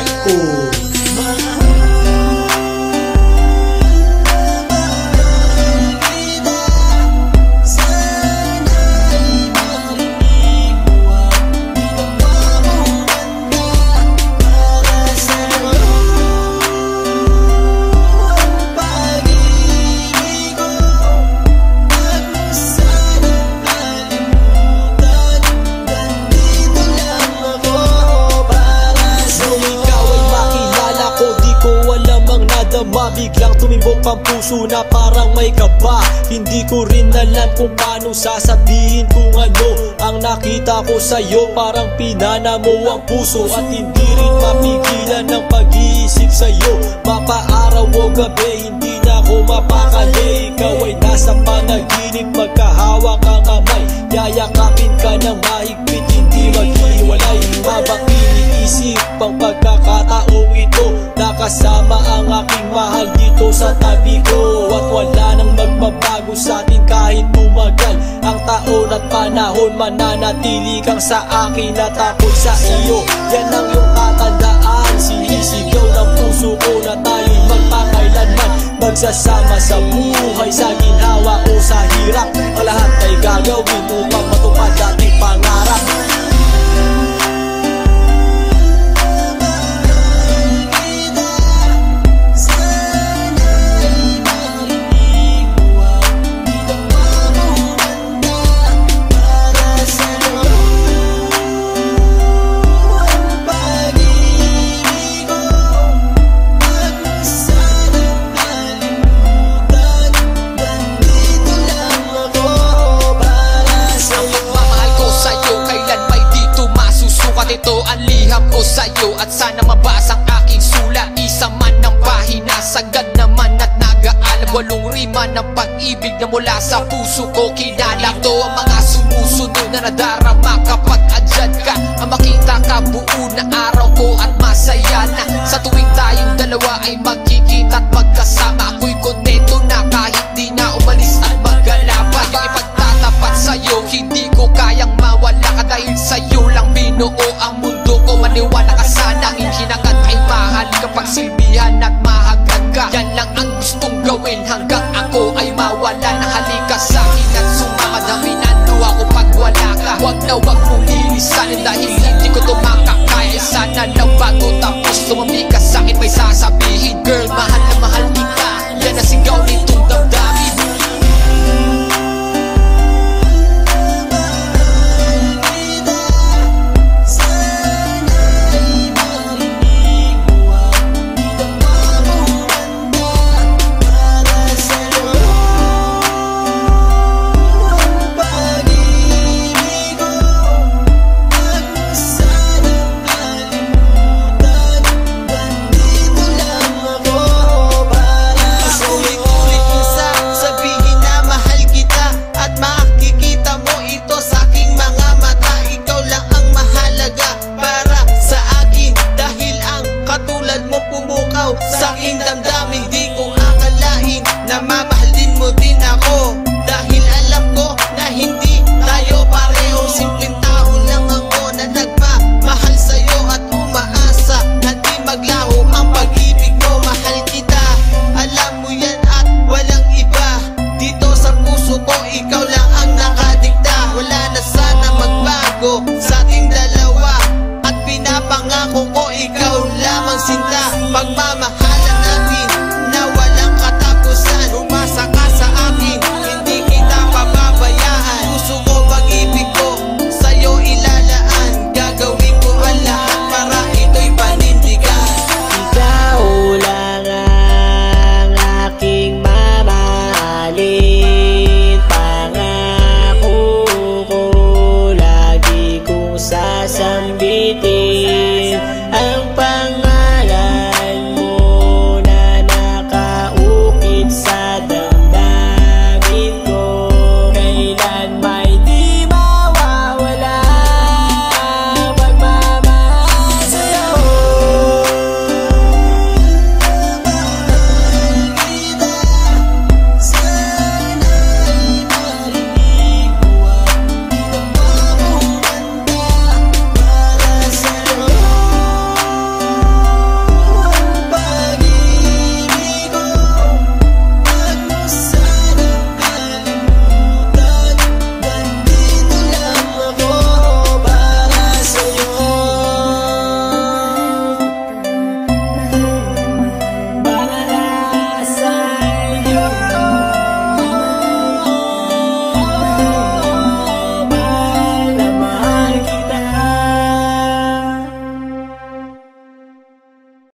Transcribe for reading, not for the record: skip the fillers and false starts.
Record. Biglang tumibok ang puso na parang may kaba. Hindi ko rin alam kung paano sasabihin kung ano ang nakita ko sa'yo. Parang pinana mo ang puso at hindi rin mapigilan ng pag-iisip sa'yo. Mapaaraw o gabi, hindi na ako mapakali. Ikaw ay nasa panaginip, magkahawak ang kamay. Yayakapin ka ng mahigpit, hindi maghiwalay. Habang iniisip ang pagkakataong ito, nakasama ang aking mahal dito sa tabi ko. At wala nang magbabago sa atin kahit tumagal ang taon at panahon. Mananatili kang sa akin at ako'y sa iyo. Yan ang iyong tatandaan. Sinisigaw ng puso ko na tayo'y magpakailanman magsasama sa buhay, sa ginhawa o sa hirap. Ang lahat ay gagawin upang matupad ating pangarap. Ito ang liham ko sa'yo at sana mabasa ang aking sulat. Isa man ng pahina, sagad naman at nag-aalam. 8 rima ng pag-ibig na mula sa puso ko kinala. Ito ang mga sumusunod na nadarama kapag andyan ka. Ang makita ka buo na araw ko at masaya na. Sa tuwing tayong dalawa ay magkikita at magkasama. Ako'y kontento na kahit di na umalis at magala pa. Yung ipagtatapat sa'yo, hindi ko kayang mawala ka. Dahil sa'yo lang binuo ang mundo ko. Maniwala ka sana, ang hinangad ay mahal kapag silbihan at mahagad ka. Yan lang ang gustong gawin hanggang ako ay mawala na. Halika sa'kin at sumama, daminando ako pag wala ka. Huwag na huwag mong ilisanin dahil hindi ko ito makakaya. Sana lang bago tapos tumami ka sa'kin may sasabihin. Girl, mahal na mahal kita, yan ang sigaw nitong damdamin. Sa aking damdamin, di ko akalain na mamahalin mo din ako. Dahil alam ko na hindi tayo pareho. Simpleng tao lang ako na nagmamahal sa'yo at umaasa na di maglaho ang pag-ibig ko. Mahal kita, alam mo yan at walang iba. Dito sa puso ko, ikaw lang ang nakadikta. Wala na sana magbago sa ating dalawa at pinapangako ko ikaw lamang sinta. Pagmamahal